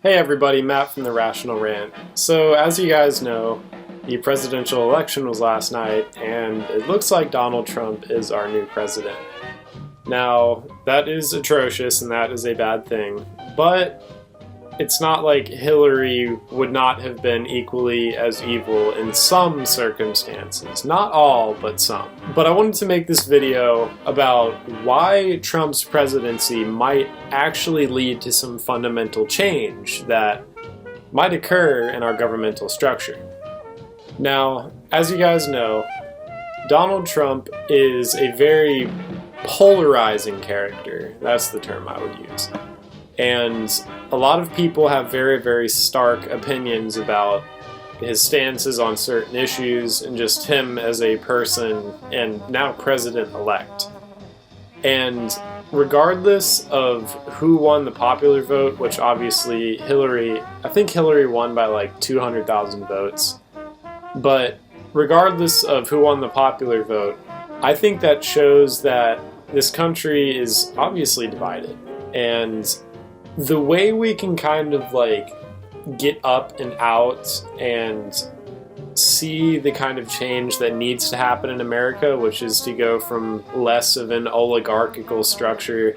Hey everybody, Matt from the Rational Rant. So as you guys know, the presidential election was last night, and it looks like Donald Trump is our new president. Now, that is atrocious and that is a bad thing, but it's not like Hillary would not have been equally as evil in some circumstances. Not all, but some. But I wanted to make this video about why Trump's presidency might actually lead to some fundamental change that might occur in our governmental structure. Now, as you guys know, Donald Trump is a very polarizing character. That's the term I would use. And a lot of people have very, very stark opinions about his stances on certain issues and just him as a person and now president-elect. And regardless of who won the popular vote, which obviously I think Hillary won by like 200,000 votes, but regardless of who won the popular vote, I think that shows that this country is obviously divided. And the way we can kind of like get up and out and see the kind of change that needs to happen in America, which is to go from less of an oligarchical structure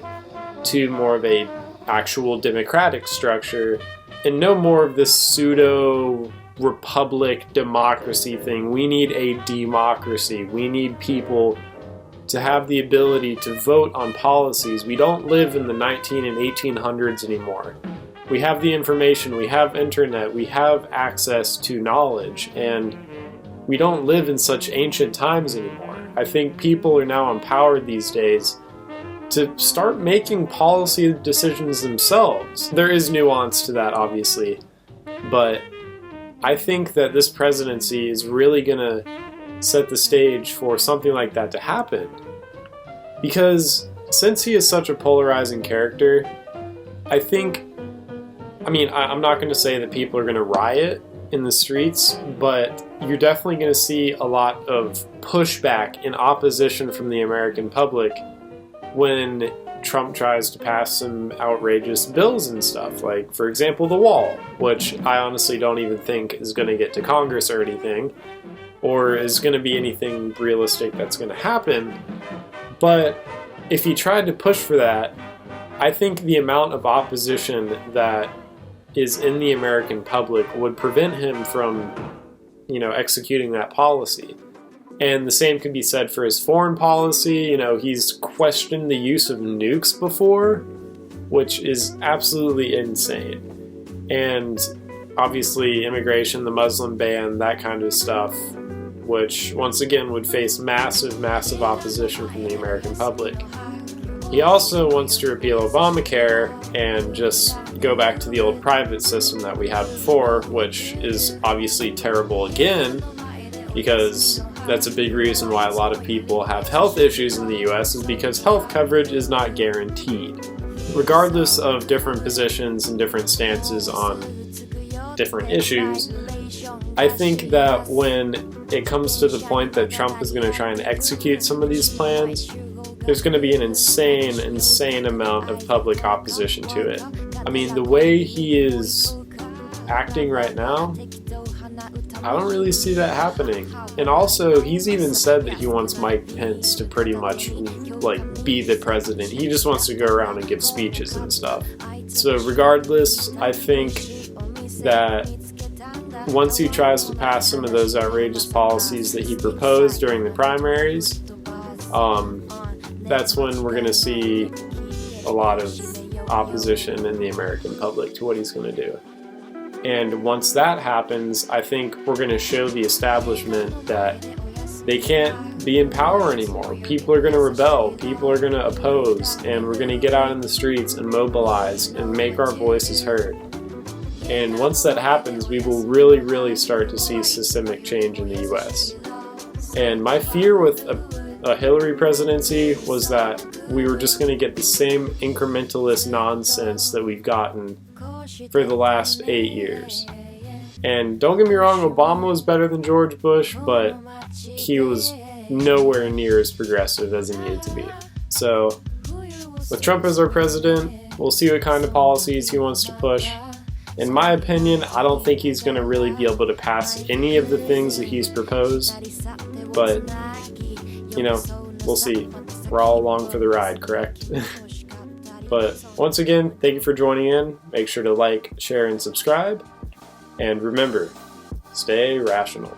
to more of a actual democratic structure, and no more of this pseudo republic democracy thing. We need a democracy. We need people to have the ability to vote on policies. We don't live in the 19 and 1800s anymore. We have the information, we have internet, we have access to knowledge, and we don't live in such ancient times anymore. I think people are now empowered these days to start making policy decisions themselves. There is nuance to that, obviously, but I think that this presidency is really gonna set the stage for something like that to happen. Because since he is such a polarizing character, I'm not going to say that people are going to riot in the streets, but you're definitely going to see a lot of pushback and opposition from the American public when Trump tries to pass some outrageous bills and stuff, like, for example, the wall, which I honestly don't even think is going to get to Congress or anything, or is going to be anything realistic that's going to happen. But if he tried to push for that, I think the amount of opposition that is in the American public would prevent him from, executing that policy. And the same could be said for his foreign policy. He's questioned the use of nukes before, which is absolutely insane. And obviously immigration, the Muslim ban, that kind of stuff, which once again would face massive, massive opposition from the American public. He also wants to repeal Obamacare and just go back to the old private system that we had before, which is obviously terrible again, because that's a big reason why a lot of people have health issues in the US, is because health coverage is not guaranteed. Regardless of different positions and different stances on different issues, I think that when it comes to the point that Trump is going to try and execute some of these plans, there's going to be an insane amount of public opposition to it. I mean, the way he is acting right now, I don't really see that happening. And also, he's even said that he wants Mike Pence to pretty much, be the president. He just wants to go around and give speeches and stuff. So regardless, I think that once he tries to pass some of those outrageous policies that he proposed during the primaries, that's when we're going to see a lot of opposition in the American public to what he's going to do. And once that happens, I think we're going to show the establishment that they can't be in power anymore. People are going to rebel, people are going to oppose, and we're going to get out in the streets and mobilize and make our voices heard. And once that happens, we will really, really start to see systemic change in the US. And my fear with a Hillary presidency was that we were just going to get the same incrementalist nonsense that we've gotten for the last 8 years. And don't get me wrong, Obama was better than George Bush, but he was nowhere near as progressive as he needed to be. So with Trump as our president, we'll see what kind of policies he wants to push. In my opinion, I don't think he's going to really be able to pass any of the things that he's proposed, but, you know, we'll see. We're all along for the ride, correct? But once again, thank you for joining in. Make sure to like, share, and subscribe. And remember, stay rational.